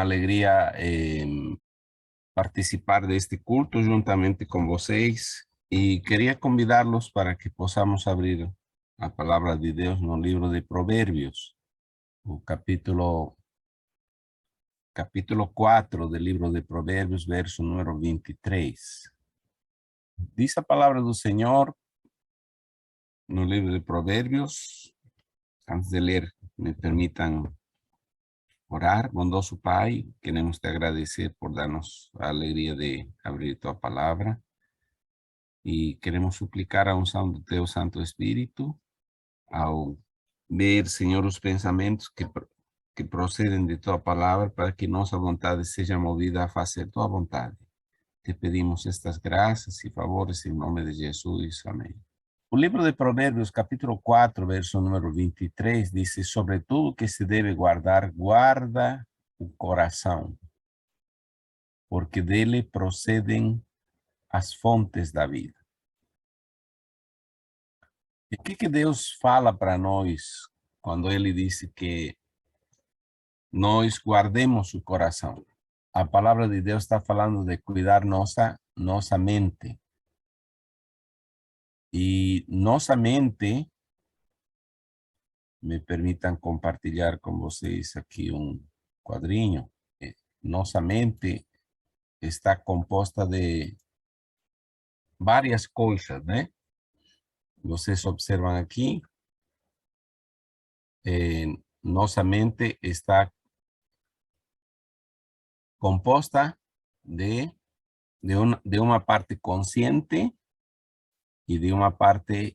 uma alegria participar deste culto juntamente com vocês e queria convidá-los para que possamos abrir a palavra de Deus no livro de Provérbios, o capítulo 4 do livro de Provérbios, verso número 23. Diz a palavra do Senhor no livro de Provérbios. Antes de ler, me permitam orar. Bondoso Pai, queremos te agradecer por darnos a alegria de abrir tua palavra e queremos suplicar a unção do teu Santo Espírito ao ver, Senhor, os pensamentos que procedem de tua palavra para que nossa vontade seja movida a fazer tua vontade. Te pedimos estas graças e favores em nome de Jesus. Amém. O livro de Provérbios, capítulo 4, verso número 23, diz: sobre tudo que se deve guardar, guarda o coração, porque dele procedem as fontes da vida. E o que Deus fala para nós quando ele disse que nós guardemos o coração? A palavra de Deus está falando de cuidar nossa mente. E nossa mente, me permitam compartilhar com vocês aqui um quadrinho. Nossa mente está composta de várias coisas, né? Vocês observam aqui, nossa mente está composta de uma parte consciente e de uma parte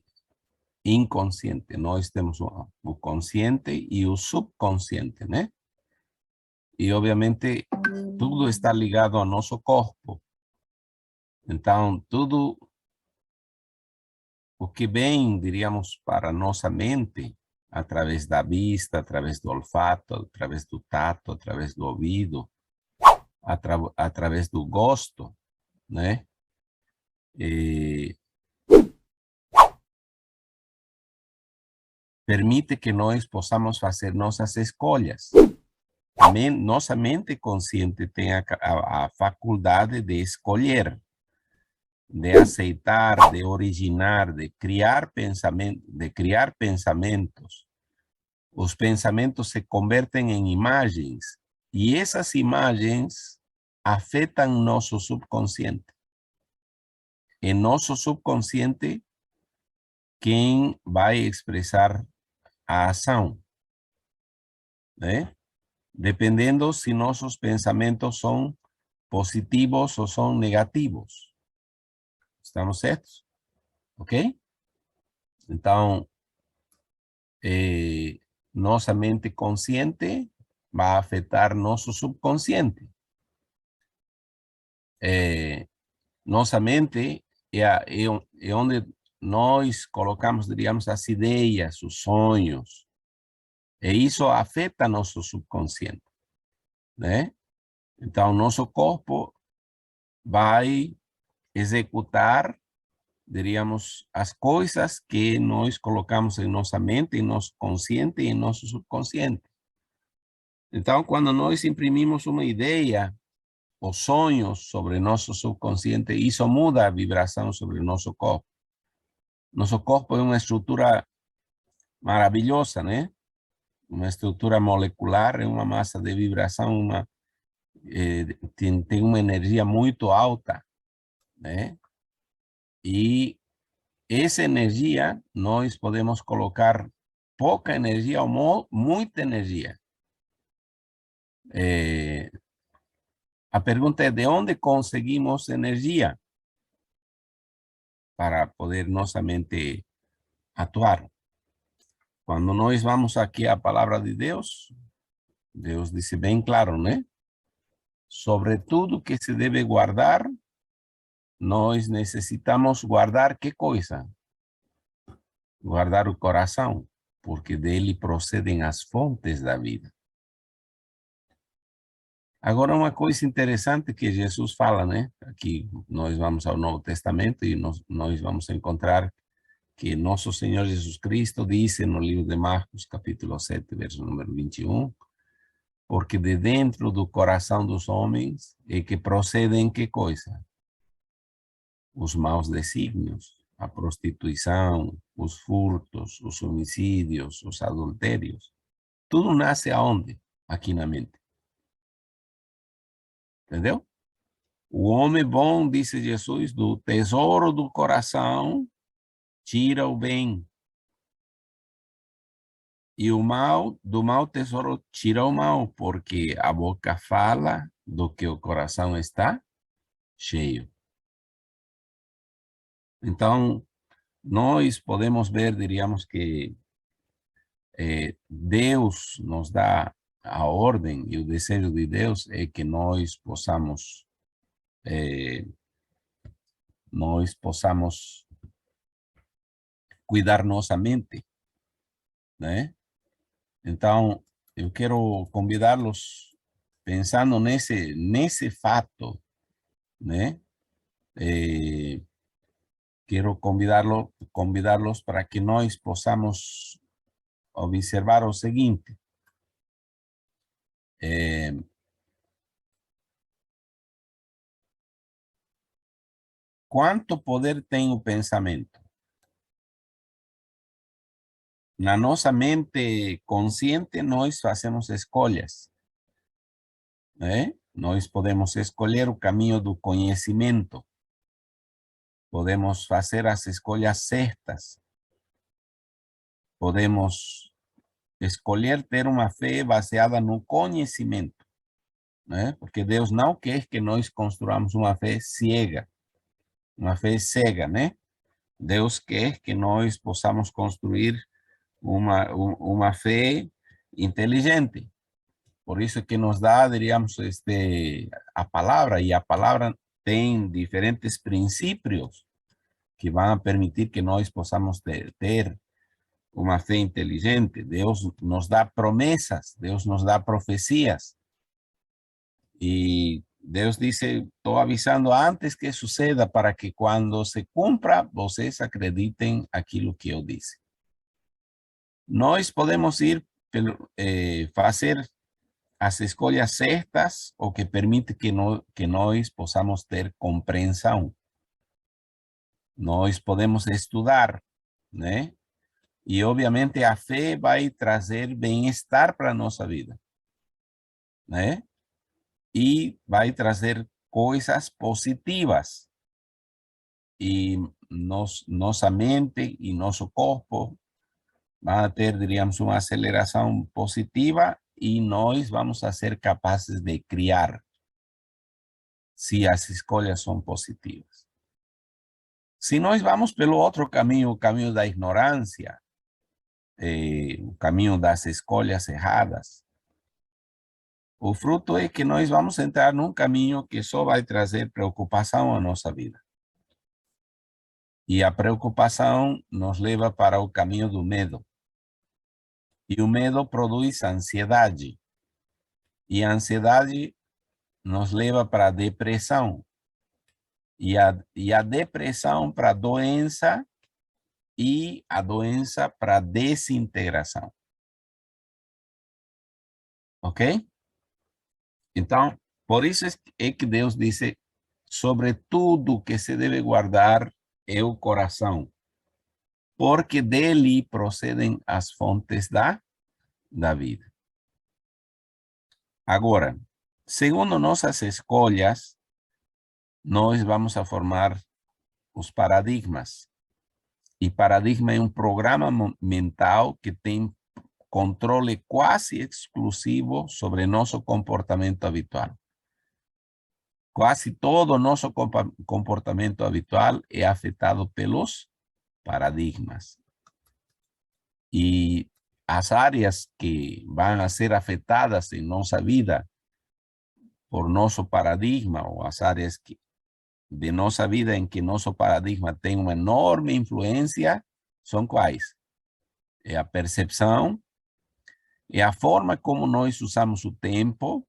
inconsciente. Nós temos o consciente e o subconsciente, né? E, obviamente, tudo está ligado ao nosso corpo. Então, tudo o que vem, diríamos, para nossa mente, através da vista, através do olfato, através do tato, através do ouvido, através do gosto, né? Permite que nós possamos fazer nossas escolhas. Nossa mente consciente tem a faculdade de escolher, de aceitar, de originar, de criar pensamentos. Os pensamentos se convertem em imagens e essas imagens afetam nosso subconsciente. É nosso subconsciente quem vai expressar a ação, né? Dependendo se nossos pensamentos são positivos ou são negativos. Estamos certos? Ok? Então, nossa mente consciente vai afetar nosso subconsciente. Nossa mente é onde nós colocamos, diríamos, as ideias, os sonhos. E isso afeta nosso subconsciente, né? Então, nosso corpo vai executar, diríamos, as coisas que nós colocamos em nossa mente, em nosso consciente e em nosso subconsciente. Então, quando nós imprimimos uma ideia ou sonhos sobre nosso subconsciente, isso muda a vibração sobre o nosso corpo. Nosso corpo é uma estrutura maravilhosa, né? Uma estrutura molecular, é uma massa de vibração, tem uma energia muito alta, né? E essa energia, nós podemos colocar pouca energia ou muita energia. A pergunta é: de onde conseguimos energia para poder nossa mente atuar? Quando nós vamos aqui à palavra de Deus, Deus disse bem claro, né? Sobre tudo que se deve guardar, nós necessitamos guardar que coisa? Guardar o coração, porque dele procedem as fontes da vida. Agora, uma coisa interessante que Jesus fala, né? Aqui nós vamos ao Novo Testamento e nós vamos encontrar que nosso Senhor Jesus Cristo disse no livro de Marcos, capítulo 7, verso número 21, porque de dentro do coração dos homens é que procedem que coisa? Os maus desígnios, a prostituição, os furtos, os homicídios, os adultérios. Tudo nasce aonde? Aqui na mente. Entendeu? O homem bom, disse Jesus, do tesouro do coração, tira o bem. E o mal, do mau tesouro, tira o mal, porque a boca fala do que o coração está cheio. Então, nós podemos ver, diríamos que Deus nos dá a ordem e o desejo de Deus é que nós possamos cuidar nossa mente, né? Então, eu quero convidá-los, pensando nesse fato, né? Quero convidá-los para que nós possamos observar o seguinte. Quanto poder tem o pensamento? Na nossa mente consciente, nós fazemos escolhas, né? Nós podemos escolher o caminho do conhecimento. Podemos fazer as escolhas certas. Podemos escolher ter uma fé baseada no conhecimento, né? Porque Deus não quer que nós construamos uma fé cega, né? Deus quer que nós possamos construir uma fé inteligente. Por isso que nos dá, diríamos, a palavra, e a palavra tem diferentes princípios que vão a permitir que nós possamos ter uma fé inteligente. Deus nos dá promessas, Deus nos dá profecias. E Deus disse, estou avisando antes que suceda para que quando se cumpra, vocês acreditem aquilo que eu disse. Nós podemos fazer as escolhas certas, o que permite que nós possamos ter compreensão. Nós podemos estudar, né? E, obviamente, a fé vai trazer bem-estar para a nossa vida, né? E vai trazer coisas positivas. E nossa mente e nosso corpo vão ter, diríamos, uma aceleração positiva e nós vamos a ser capazes de criar, se as escolhas são positivas. Se nós vamos pelo outro caminho, o caminho da ignorância, o caminho das escolhas erradas, o fruto é que nós vamos entrar num caminho que só vai trazer preocupação à nossa vida. E a preocupação nos leva para o caminho do medo. E o medo produz ansiedade. E a ansiedade nos leva para a depressão. E a depressão para a doença, e a doença para a desintegração. Ok? Então, por isso é que Deus disse, sobre tudo que se deve guardar é o coração, porque dele procedem as fontes da vida. Agora, segundo nossas escolhas, nós vamos a formar os paradigmas. E paradigma é um programa mental que tem controle quase exclusivo sobre nosso comportamento habitual. Quase todo o nosso comportamento habitual é afetado pelos paradigmas. E as áreas que vão a ser afetadas em nossa vida por nosso paradigma, ou as áreas de nossa vida em que nosso paradigma tem uma enorme influência, são quais? É a percepção, é a forma como nós usamos o tempo,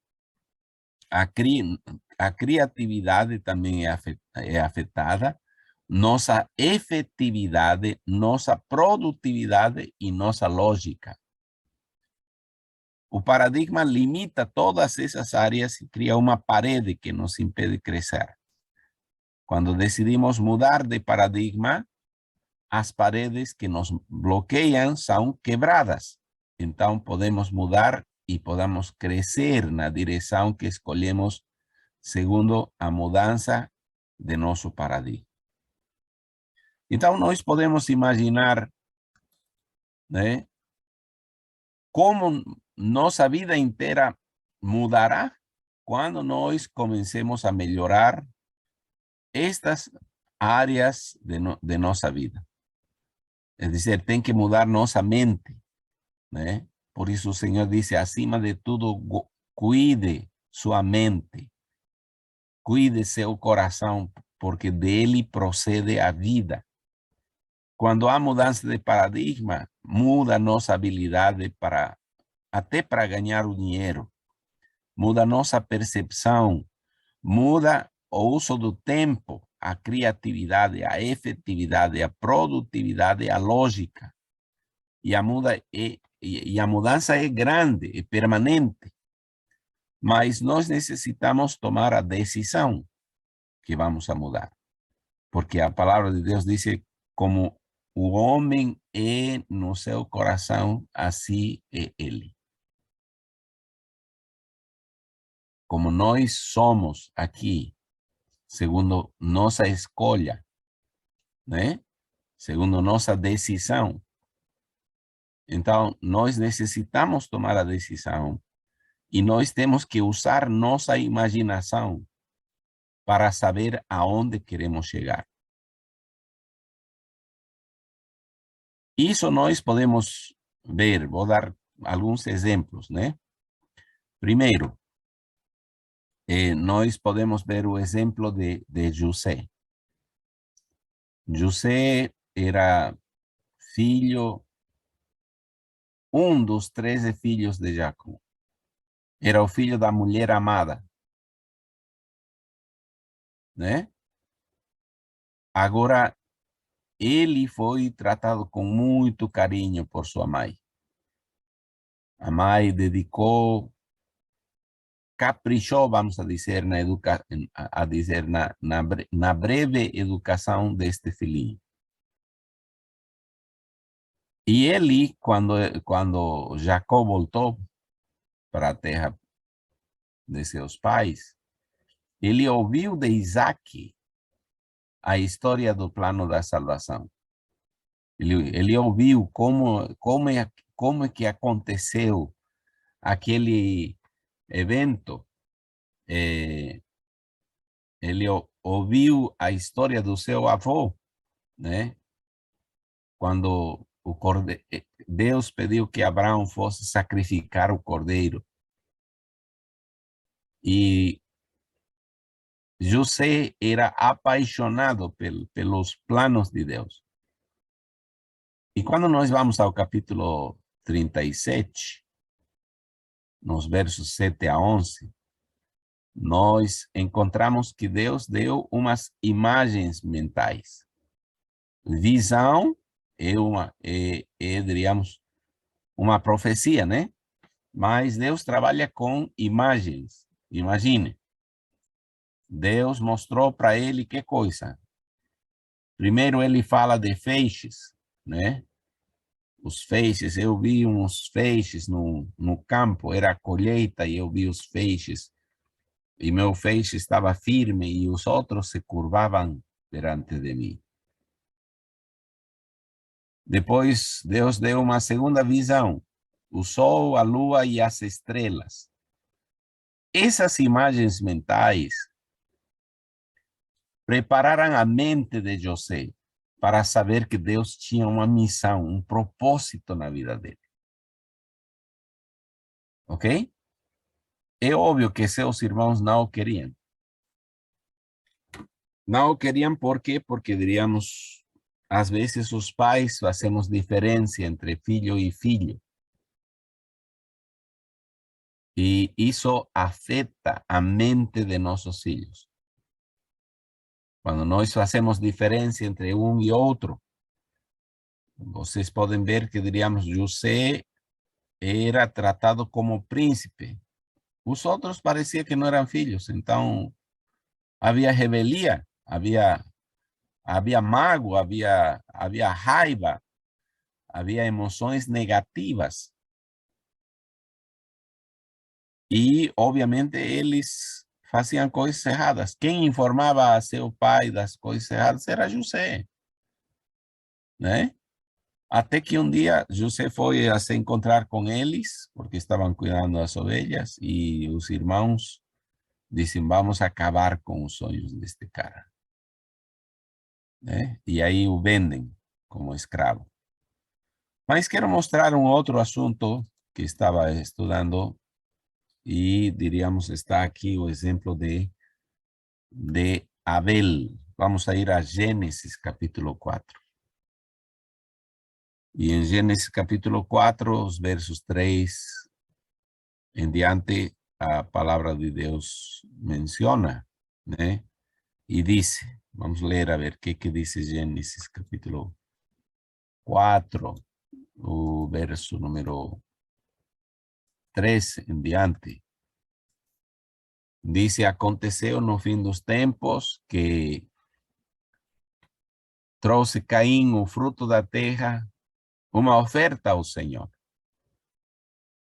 a criatividade também é afetada, nossa efetividade, nossa produtividade e nossa lógica. O paradigma limita todas essas áreas e cria uma parede que nos impede crescer. Quando decidimos mudar de paradigma, as paredes que nos bloqueiam são quebradas. Então, podemos mudar e podemos crescer na direção que escolhemos segundo a mudança de nosso paradigma. Então, nós podemos imaginar, né, como nossa vida inteira mudará quando nós comecemos a melhorar estas áreas de nossa vida. É dizer, tem que mudar nossa mente, né? Por isso o Senhor disse, acima de tudo, cuide sua mente, cuide seu coração, porque dele procede a vida. Quando há mudança de paradigma, muda nossa habilidade até para ganhar o dinheiro, muda nossa percepção, muda o uso do tempo, a criatividade, a efetividade, a produtividade, a lógica. E a mudança é grande, é permanente. Mas nós necessitamos tomar a decisão que vamos a mudar. Porque a palavra de Deus diz como o homem é no seu coração, assim é ele. Como nós somos aqui, segundo nossa escolha, né? Segundo nossa decisão. Então, nós necessitamos tomar a decisão e nós temos que usar nossa imaginação para saber aonde queremos chegar. Isso nós podemos ver, vou dar alguns exemplos, né? Primeiro, nós podemos ver o exemplo de José. José era filho, dos 13 filhos de Jacó. Era o filho da mulher amada, né? Agora, ele foi tratado com muito carinho por sua mãe. A mãe dedicou, caprichou, vamos a dizer, na breve educação deste filhinho. E ele, quando Jacó voltou para a terra de seus pais, ele ouviu de Isaac a história do plano da salvação. Ele ouviu como é que aconteceu aquele evento. Ele ouviu a história do seu avô, né? Quando Deus pediu que Abraão fosse sacrificar o cordeiro. E José era apaixonado pelos planos de Deus. E quando nós vamos ao capítulo 37, nos versos 7 a 11, nós encontramos que Deus deu umas imagens mentais. Visão diríamos, uma profecia, né? Mas Deus trabalha com imagens. Imagine. Deus mostrou para ele que coisa? Primeiro ele fala de feixes, né? Os feixes, eu vi uns feixes no campo, era a colheita e eu vi os feixes. E meu feixe estava firme e os outros se curvavam perante de mim. Depois Deus deu uma segunda visão, o sol, a lua e as estrelas. Essas imagens mentais prepararam a mente de José para saber que Deus tinha uma missão, um propósito na vida dele. Ok? É óbvio que seus irmãos não o queriam. Não o queriam por quê? Porque, diríamos, às vezes os pais fazemos diferença entre filho e filho. E isso afeta a mente de nossos filhos. Quando nós fazemos diferença entre um e outro, vocês podem ver que, diríamos, José era tratado como príncipe. Os outros parecia que não eram filhos, então havia rebelia, havia mago, havia raiva, havia emoções negativas. E, obviamente, eles faziam coisas erradas. Quem informava a seu pai das coisas erradas era José, né? Até que um dia José foi a se encontrar com eles, porque estavam cuidando das ovelhas, e os irmãos disseram, vamos acabar com os sonhos deste cara, né? E aí o vendem como escravo. Mas quero mostrar um outro assunto que estava estudando e, diríamos, está aqui o exemplo de Abel. Vamos a ir a Gênesis capítulo 4. Y en Génesis capítulo 4, os versos 3 en diante, a palabra de Dios menciona, ¿né? Y dice, vamos a leer a ver qué dice Génesis capítulo 4, o verso número 3 en diante. Dice, aconteceu no fim dos tempos que trouxe Caim o fruto da terra, uma oferta ao Senhor.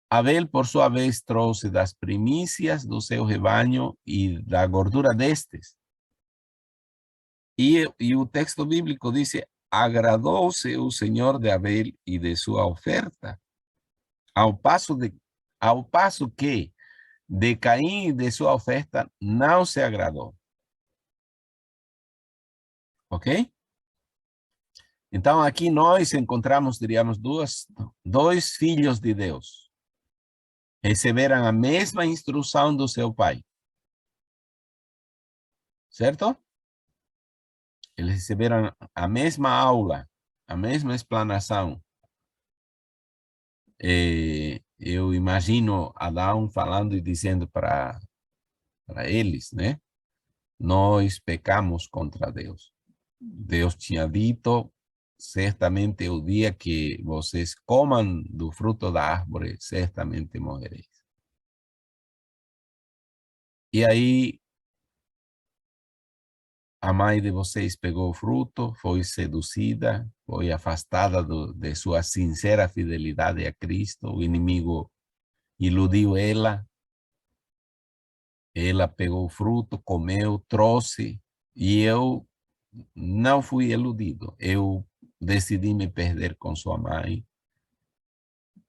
Abel, por sua vez, trouxe das primícias do seu rebanho e da gordura destes. E o texto bíblico diz, agradou-se o Senhor de Abel e de sua oferta, ao passo que de Caim e de sua oferta não se agradou. Ok? Então, aqui nós encontramos, diríamos, dois filhos de Deus. Receberam a mesma instrução do seu pai. Certo? Eles receberam a mesma aula, a mesma explanação. Eu imagino Adão falando e dizendo para eles, né? Nós pecamos contra Deus. Deus tinha dito, certamente o dia que vocês comam do fruto da árvore, certamente morrereis. E aí, a mãe de vocês pegou o fruto, foi seduzida, foi afastada de sua sincera fidelidade a Cristo, o inimigo iludiu ela pegou o fruto, comeu, trouxe, e eu não fui iludido. Eu decidi me perder com sua mãe,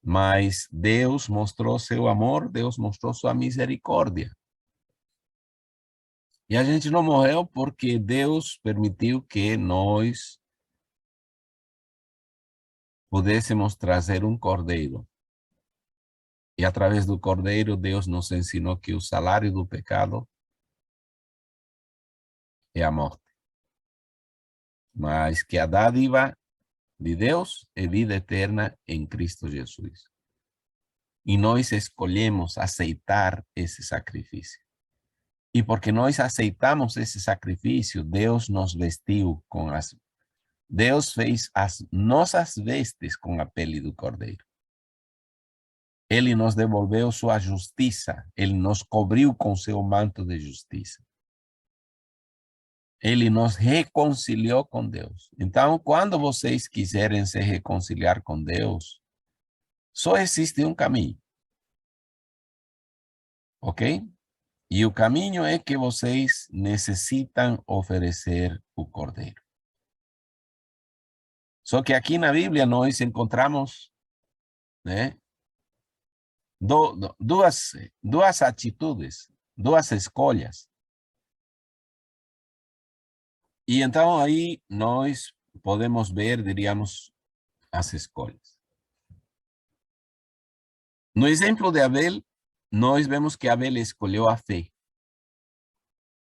mas Deus mostrou seu amor, Deus mostrou sua misericórdia. E a gente não morreu porque Deus permitiu que nós pudéssemos trazer um cordeiro. E através do cordeiro, Deus nos ensinou que o salário do pecado é a morte. Mas que a dádiva de Deus é vida eterna em Cristo Jesus. E nós escolhemos aceitar esse sacrifício. E porque nós aceitamos esse sacrifício, Deus nos vestiu com Deus fez as nossas vestes com a pele do cordeiro. Ele nos devolveu sua justiça. Ele nos cobriu com seu manto de justiça. Ele nos reconciliou com Deus. Então, quando vocês quiserem se reconciliar com Deus, só existe um caminho. Ok? E o caminho é que vocês necessitam oferecer o cordeiro. Só que aqui na Bíblia nós encontramos, né, duas atitudes, duas escolhas. E então aí nós podemos ver, diríamos, as escolhas. No exemplo de Abel, nós vemos que Abel escolheu a fé.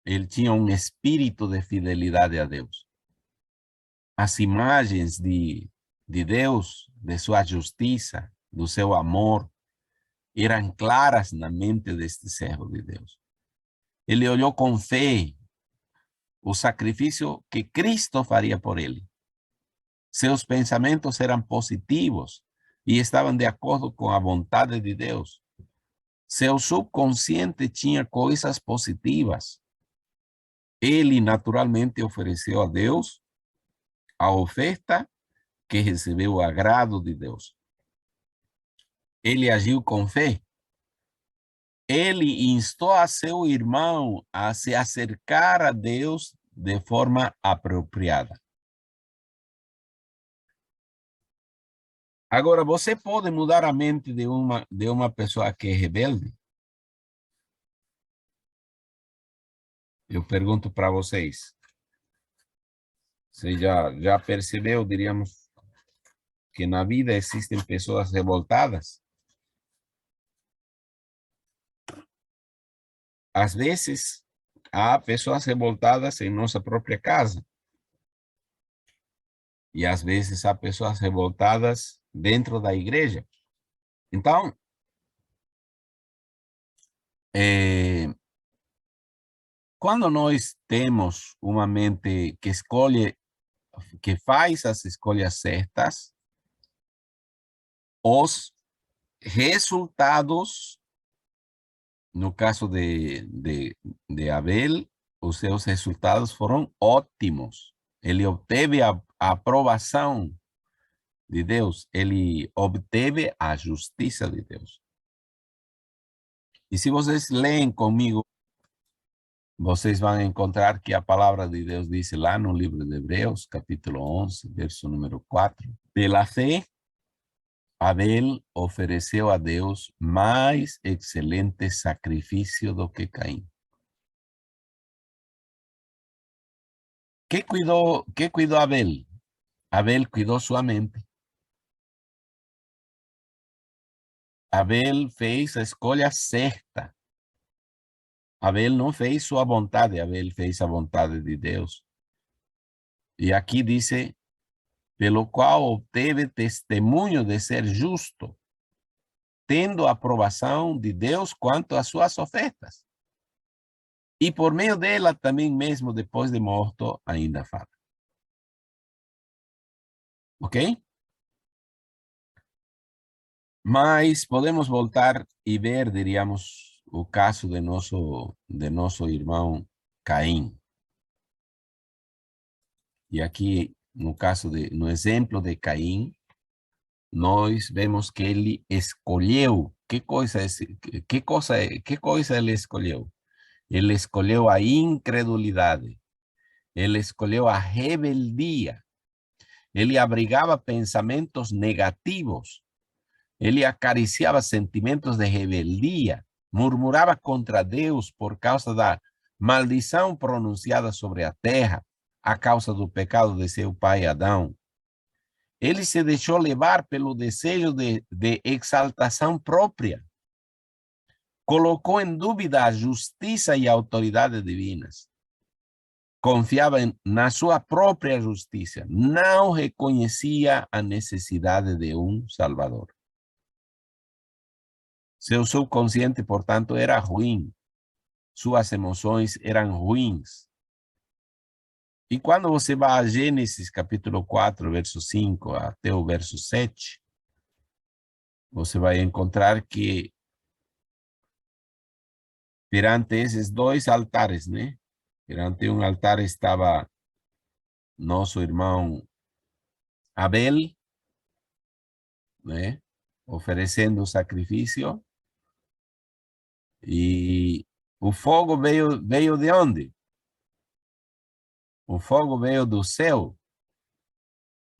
Ele tinha um espírito de fidelidade a Deus. As imagens de Deus, de sua justiça, do seu amor, eram claras na mente deste servo de Deus. Ele olhou com fé o sacrifício que Cristo faria por ele. Seus pensamentos eram positivos. e estavam de acordo com a vontade de Deus. Seu subconsciente tinha coisas positivas. Ele naturalmente ofereceu a Deus a oferta que recebeu o agrado de Deus. Ele agiu com fé. Ele instou a seu irmão a se acercar a Deus de forma apropriada. Agora, você pode mudar a mente de uma pessoa que é rebelde? Eu pergunto para vocês. Você já percebeu, diríamos, que na vida existem pessoas revoltadas? Às vezes, há pessoas revoltadas em nossa própria casa. E às vezes há pessoas revoltadas dentro da igreja. Então, quando nós temos uma mente que escolhe, que faz as escolhas certas, os resultados, no caso de Abel, os seus resultados foram ótimos. Ele obteve a aprovação de Deus, ele obteve a justiça de Deus. E se vocês leem comigo, vocês vão encontrar que a palavra de Deus diz lá no livro de Hebreus, capítulo 11, verso número 4. Pela fé, Abel ofereceu a Deus mais excelente sacrifício do que Caim. ¿Qué cuidó Abel? Abel cuidó sua mente. Abel fez a escolha certa. Abel não fez sua vontade, Abel fez a vontade de Deus. E aqui diz, pelo qual obteve testemunho de ser justo, tendo a aprovação de Deus quanto às suas ofertas. E por meio dela também mesmo depois de morto ainda fala. Ok? Mas podemos voltar e ver, diríamos, o caso de nosso irmão Caim. E aqui, no exemplo de Caim, nós vemos que ele escolheu. Que coisa ele escolheu? Ele escolheu a incredulidade. Ele escolheu a rebeldia. Ele abrigava pensamentos negativos. Ele acariciava sentimentos de rebeldia. Murmurava contra Deus por causa da maldição pronunciada sobre a terra, a causa do pecado de seu pai Adão. Ele se deixou levar pelo desejo de exaltação própria. Colocou em dúvida a justiça e a autoridade divinas. Confiava na sua própria justiça. Não reconhecia a necessidade de um Salvador. Seu subconsciente, portanto, era ruim. Suas emoções eram ruins. E quando você vai a Gênesis, capítulo 4, verso 5 até o verso 7, você vai encontrar que perante esses dois altares, né? Perante um altar estava nosso irmão Abel, né? Oferecendo o sacrifício. E o fogo veio de onde? O fogo veio do céu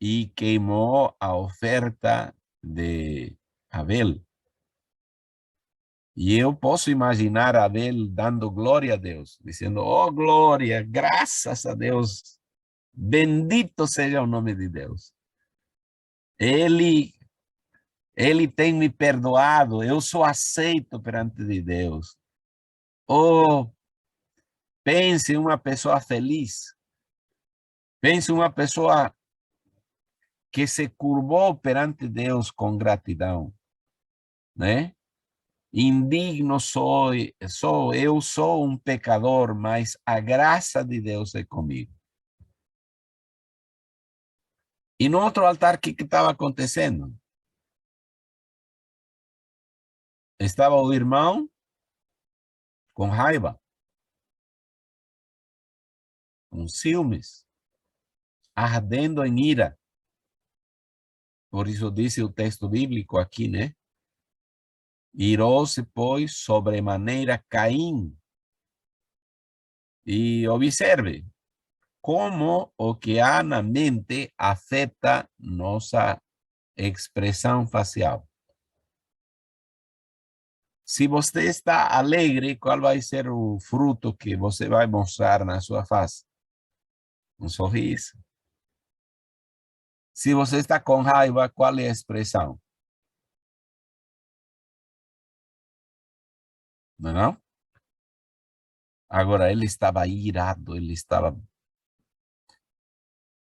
e queimou a oferta de Abel. E eu posso imaginar Abel dando glória a Deus, dizendo, oh glória, graças a Deus, bendito seja o nome de Deus. Ele tem me perdoado, eu sou aceito perante de Deus. Oh, pense em uma pessoa feliz. Pense em uma pessoa que se curvou perante Deus com gratidão, né? Indigno eu sou um pecador, mas a graça de Deus é comigo. E no outro altar, o que estava acontecendo? Estava o irmão com raiva, com ciúmes, ardendo em ira. Por isso diz o texto bíblico aqui, né? Irou-se, pois, sobremaneira Caim. E observe como o que há na mente afeta nossa expressão facial. Se você está alegre, qual vai ser o fruto que você vai mostrar na sua face? Um sorriso. Se você está com raiva, qual é a expressão? Não é não? Agora, ele estava irado, ele estava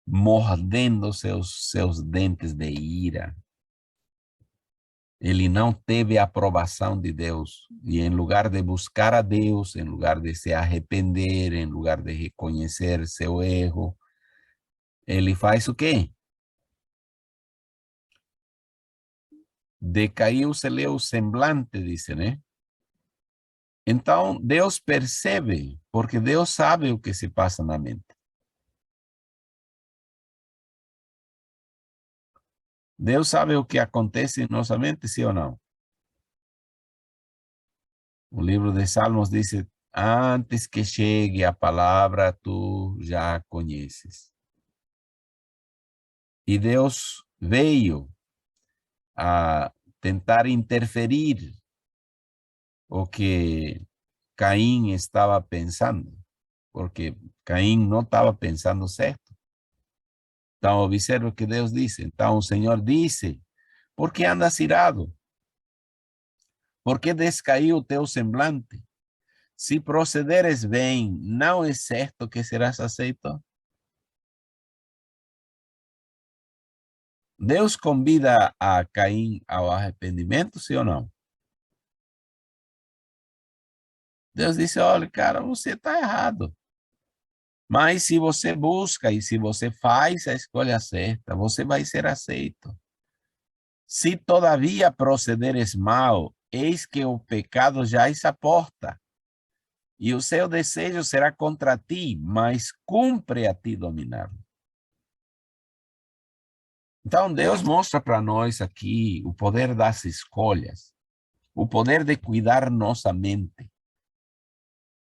mordendo seus dentes de ira. Ele não teve a aprovação de Deus. E em lugar de buscar a Deus, em lugar de se arrepender, em lugar de reconhecer seu erro, ele faz o quê? Decaiu-se-lhe o semblante, diz, né? Então, Deus percebe, porque Deus sabe o que se passa na mente. Deus sabe o que acontece em nossa mente, sim ou não? O livro de Salmos diz, antes que chegue a palavra, tu já conheces. E Deus veio a tentar interferir o que Caim estava pensando, porque Caim não estava pensando certo. Então, observe o que Deus disse. Então, o Senhor disse, por que andas irado? Por que descaiu o teu semblante? Se procederes bem, não é certo que serás aceito? Deus convida a Caim ao arrependimento, sim ou não? Deus disse, olha, cara, você está errado. Mas se você busca e se você faz a escolha certa, você vai ser aceito. Se todavia procederes mal, eis que o pecado já está à porta, e o seu desejo será contra ti, mas cumpre a ti dominá-lo. Então, Deus mostra para nós aqui o poder das escolhas, o poder de cuidar nossa mente,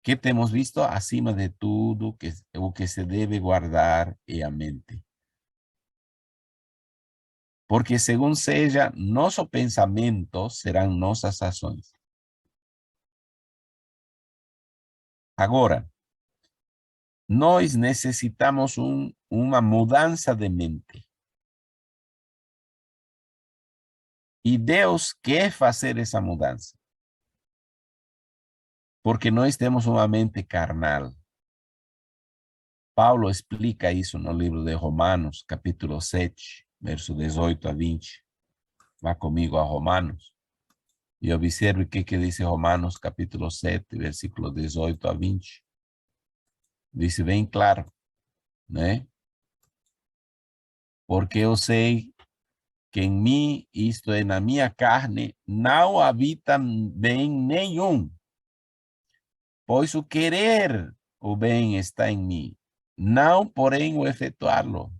que temos visto acima de tudo, que o que se deve guardar é a mente. Porque según seja nosso pensamento, serão nossas ações. Agora, nós necessitamos uma mudança de mente. E Deus quer fazer essa mudança. Porque nós temos uma mente carnal. Paulo explica isso no livro de Romanos, capítulo 7, verso 18 a 20. Vá comigo a Romanos. E observe o que diz Romanos, capítulo 7, versículo 18 a 20. Diz bem claro, né? Porque eu sei que em mim, isto é, na minha carne, não habita bem nenhum, pois o querer o bem está em mim, não, porém, o efetuá-lo.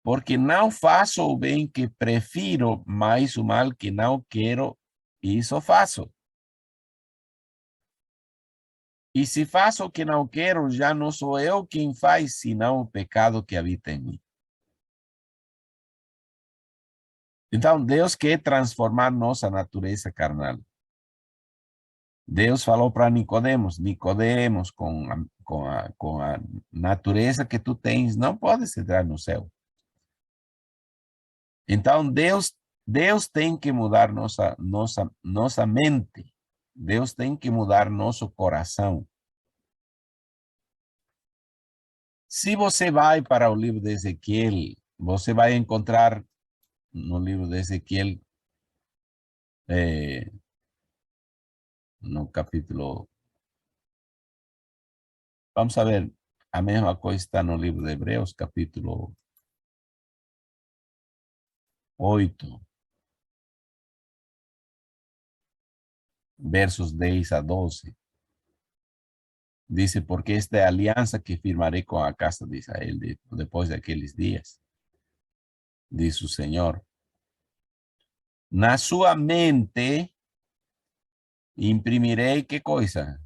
Porque não faço o bem que prefiro, mas o mal que não quero, isso faço. E se faço o que não quero, já não sou eu quem faz, senão o pecado que habita em mim. Então, Deus quer transformar nossa natureza carnal. Deus falou para Nicodemos, Nicodemos, com a natureza que tu tens, não podes entrar no céu. Então, Deus tem que mudar nossa mente. Deus tem que mudar nosso coração. Se você vai para o livro de Ezequiel, você vai encontrar no livro de Ezequiel, no capítulo. Vamos a ver, a mesma coisa está no livro de Hebreus, capítulo 8. versos 10 a 12. Dice, porque esta alianza que firmaré con la casa de Israel después de aquellos días, dice su Señor. Na sua mente imprimirei, ¿qué cosa?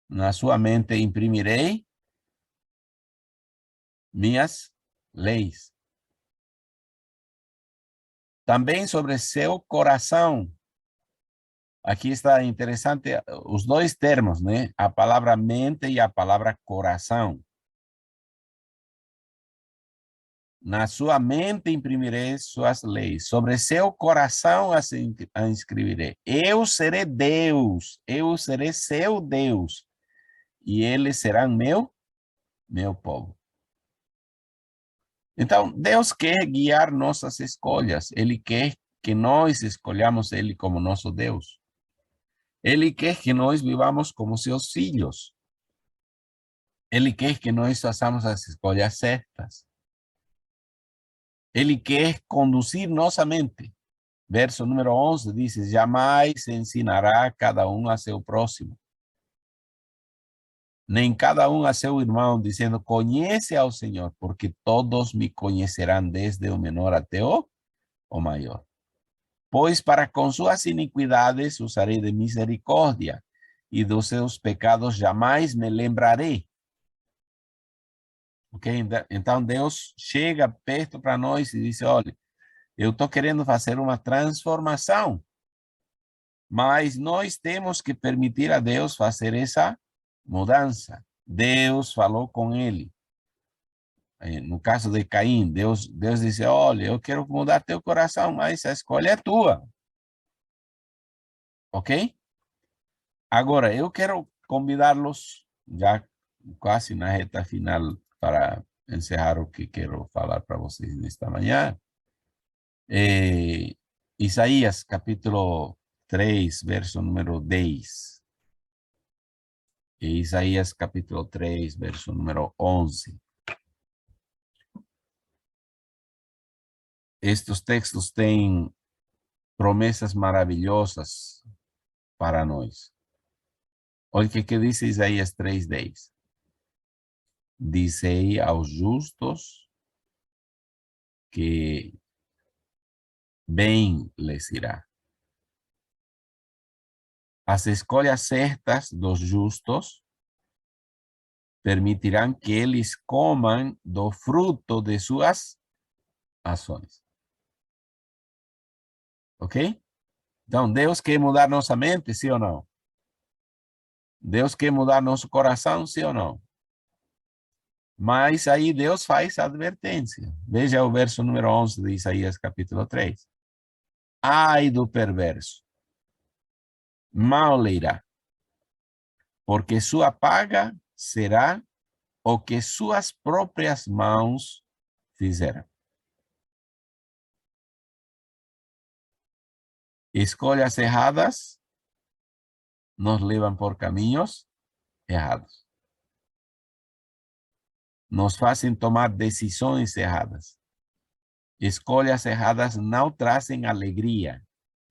Na sua mente imprimirei minhas leis. Também sobre seu coração. Aqui está interessante os dois termos, né? A palavra mente e a palavra coração. Na sua mente imprimirei suas leis, sobre seu coração as inscreverei. Eu serei Deus, eu serei seu Deus, e eles serão meu povo. Então, Deus quer guiar nossas escolhas, Ele quer que nós escolhamos Ele como nosso Deus. Ele quer que nós vivamos como seus filhos. Ele quer que nós façamos as escolhas certas. Ele quer conduzir nossa mente. Verso número 11 diz, jamais ensinará cada um a seu próximo, nem cada um a seu irmão, dizendo, conhece ao Senhor, porque todos me conhecerão, desde o menor até o maior. Pois para com suas iniquidades usarei de misericórdia, e dos seus pecados jamais me lembrarei. Ok? Então Deus chega perto para nós e diz, olha, eu estou querendo fazer uma transformação, mas nós temos que permitir a Deus fazer essa mudança. Deus falou com ele. No caso de Caim, Deus disse, olha, eu quero mudar teu coração, mas a escolha é tua. Ok? Agora, eu quero convidá-los, já quase na reta final, para encerrar o que quero falar para vocês nesta manhã. Isaías, capítulo 3, verso número 10. E Isaías, capítulo 3, verso número 11. Estes textos têm promessas maravilhosas para nós. Olha o que diz Isaías 3:10. Dizei aos justos que bem lhes irá. As escolhas certas dos justos permitirão que eles comam do fruto de suas ações. Ok? Então, Deus quer mudar nossa mente, sim ou não? Deus quer mudar nosso coração, sim ou não? Mas aí Deus faz a advertência. Veja o verso número 11 de Isaías capítulo 3. Ai do perverso, mal lhe irá, porque sua paga será o que suas próprias mãos fizeram. Escolhas erradas nos levam por caminhos errados. Nos fazem tomar decisões erradas. Escolhas erradas não trazem alegria.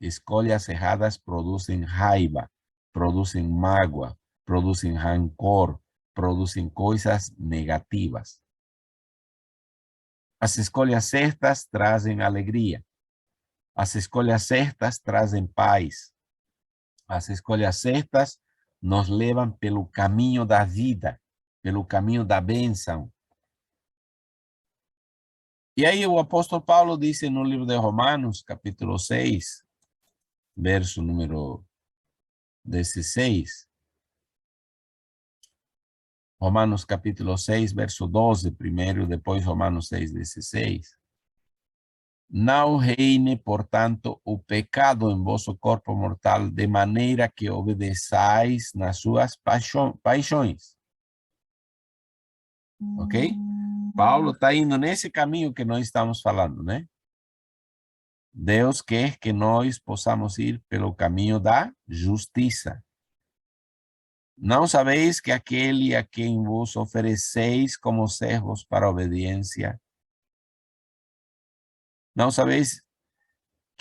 Escolhas erradas produzem raiva, produzem mágoa, produzem rancor, produzem coisas negativas. As escolhas certas trazem alegria. As escolhas certas trazem paz. As escolhas certas nos levam pelo caminho da vida, pelo caminho da bênção. E aí o apóstolo Paulo disse no livro de Romanos, capítulo 6, verso número 16. Romanos capítulo 6, verso 12, primeiro, depois Romanos 6, 16. Não reine, portanto, o pecado em vosso corpo mortal, de maneira que obedeçais nas suas paixões. Ok? Paulo está indo nesse caminho que nós estamos falando, né? Deus quer que nós possamos ir pelo caminho da justiça. Não sabeis que aquele a quem vos ofereceis como servos para obediência, não sabeis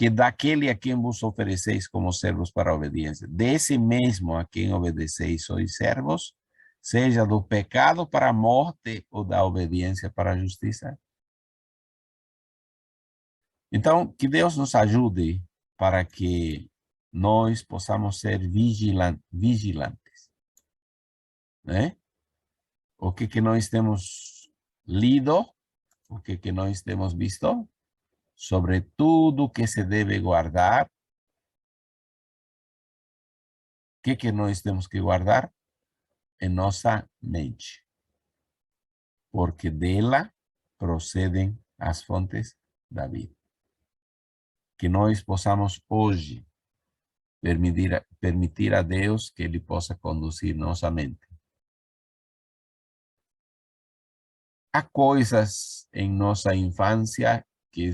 que daquele a quem vos ofereceis como servos para a obediência, desse mesmo a quem obedeceis sois servos, seja do pecado para a morte ou da obediência para a justiça. Então, que Deus nos ajude para que nós possamos ser vigilantes, né? O que nós temos lido, o que nós temos visto, sobre tudo que se deve guardar. O que nós temos que guardar? Em nossa mente. Porque dela procedem as fontes da vida. Que nós possamos hoje permitir a Deus que Ele possa conduzir nossa mente. Há coisas em nossa infância que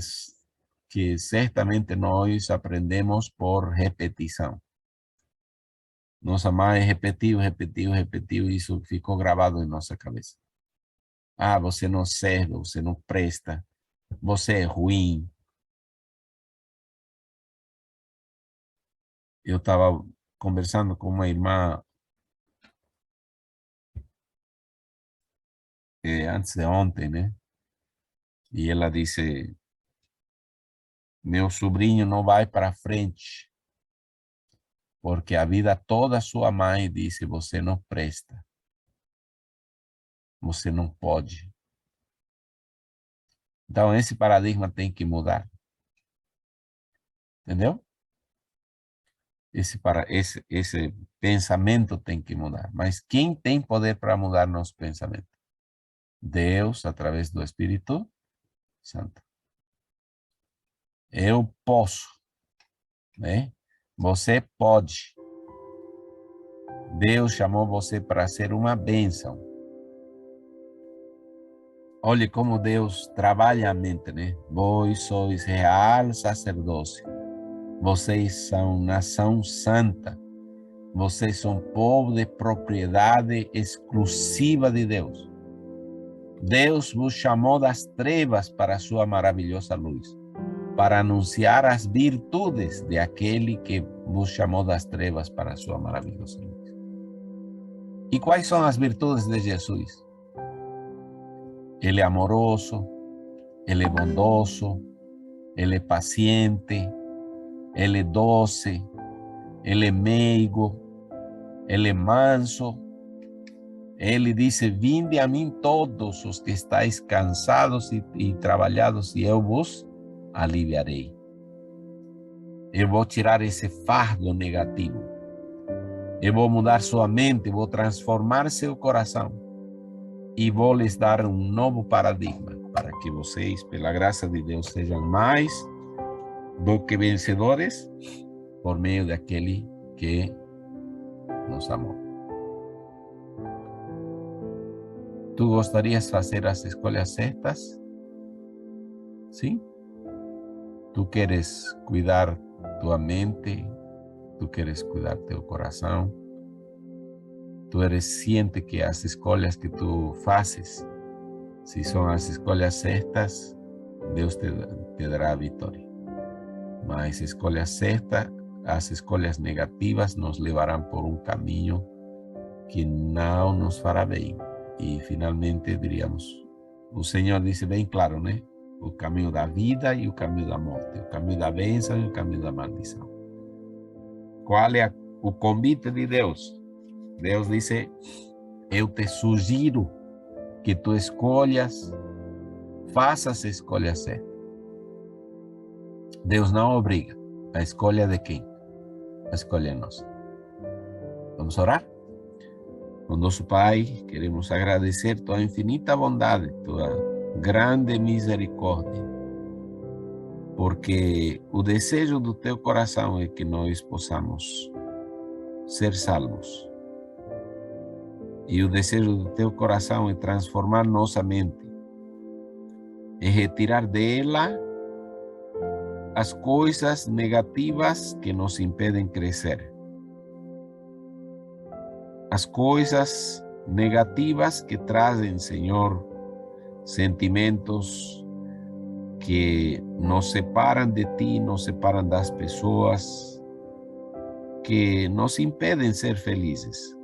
certamente nós aprendemos por repetição. Nossa mãe repetiu, e isso ficou gravado em nossa cabeça. Ah, você não serve, você não presta, você é ruim. Eu estava conversando com uma irmã antes de ontem, né? E ela disse, meu sobrinho não vai para frente, porque a vida toda sua mãe disse, você não presta, você não pode. Então, esse paradigma tem que mudar. Entendeu? Esse pensamento tem que mudar. Mas quem tem poder para mudar nosso pensamento? Deus, através do Espírito Santo. Eu posso, né? Você pode. Deus chamou você para ser uma bênção. Olhe como Deus trabalha a mente, né? Vós sois real sacerdócio. Vocês são nação santa. Vocês são povo de propriedade exclusiva de Deus. Deus vos chamou das trevas para a sua maravilhosa luz, para anunciar as virtudes de aquele que vos chamou das trevas para a sua maravilhosa luz. E quais são as virtudes de Jesus? Ele é amoroso, ele é bondoso, ele é paciente, ele é doce, ele é meigo, ele é manso. Ele disse, vinde a mim todos os que estáis cansados e trabalhados, e eu vos aliviarei. Eu vou tirar esse fardo negativo. Eu vou mudar sua mente, vou transformar seu coração. E vou lhes dar um novo paradigma, para que vocês, pela graça de Deus, sejam mais do que vencedores, por meio daquele que nos amou. Tu gostarias de fazer as escolhas certas? Sim? Tu queres cuidar tua mente, tu queres cuidar teu coração, tu eres ciente que as escolhas que tu fazes, se são as escolhas certas, Deus te dará a vitória. Mas escolhas certas, as escolhas negativas nos levarão por um caminho que não nos fará bem. E finalmente diríamos, o Senhor disse bem claro, né? O caminho da vida e o caminho da morte, o caminho da bênção e o caminho da maldição. Qual é o convite de Deus? Deus disse, eu te sugiro que tu escolhas, faças a escolha certa. Deus não obriga. A escolha de quem? A escolha é nossa. Vamos orar? Nosso Pai, queremos agradecer tua infinita bondade, tua grande misericórdia, porque o desejo do teu coração é que nós possamos ser salvos. E o desejo do teu coração é transformar nossa mente, é retirar dela as coisas negativas que nos impedem crescer. As coisas negativas que trazem, Senhor, sentimentos que nos separam de ti, nos separam das pessoas, que nos impedem ser felizes.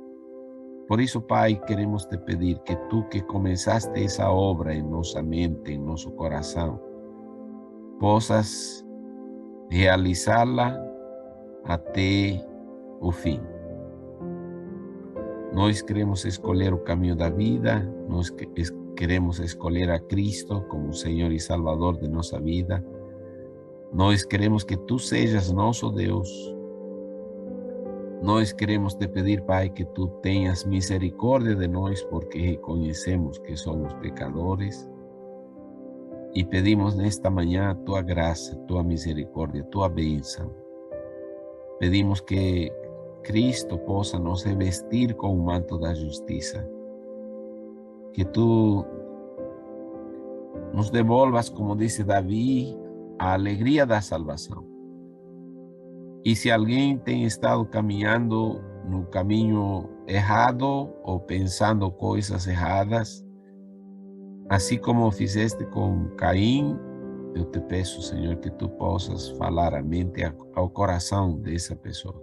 Por isso, Pai, queremos te pedir que tu que começaste essa obra em nossa mente, em nosso coração, possas realizá-la até o fim. Nós queremos escolher o caminho da vida, nós queremos escolher a Cristo como Senhor e Salvador de nossa vida. Nós queremos que tu sejas nosso Deus. Nós queremos te pedir, Pai, que tu tenhas misericórdia de nós, porque reconhecemos que somos pecadores. E pedimos nesta manhã a tua graça, tua misericórdia, tua bênção. Pedimos que Cristo possa nos revestir com o manto da justiça. Que tu nos devolvas, como disse Davi, a alegria da salvação. E se alguém tem estado caminhando no caminho errado ou pensando coisas erradas, assim como fizeste com Caim, eu te peço, Senhor, que tu possas falar à mente, ao coração dessa pessoa,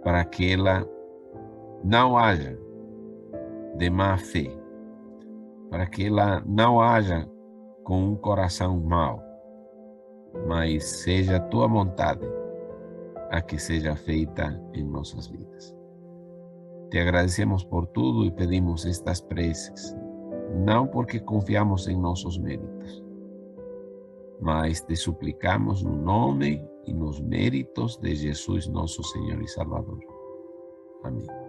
para que ela não haja de má fé, para que ela não haja com um coração mau, mas seja a tua vontade a que seja feita em nossas vidas. Te agradecemos por tudo e pedimos estas preces, não porque confiamos em nossos méritos, mas te suplicamos no nome e nos méritos de Jesus, nosso Senhor e Salvador. Amém.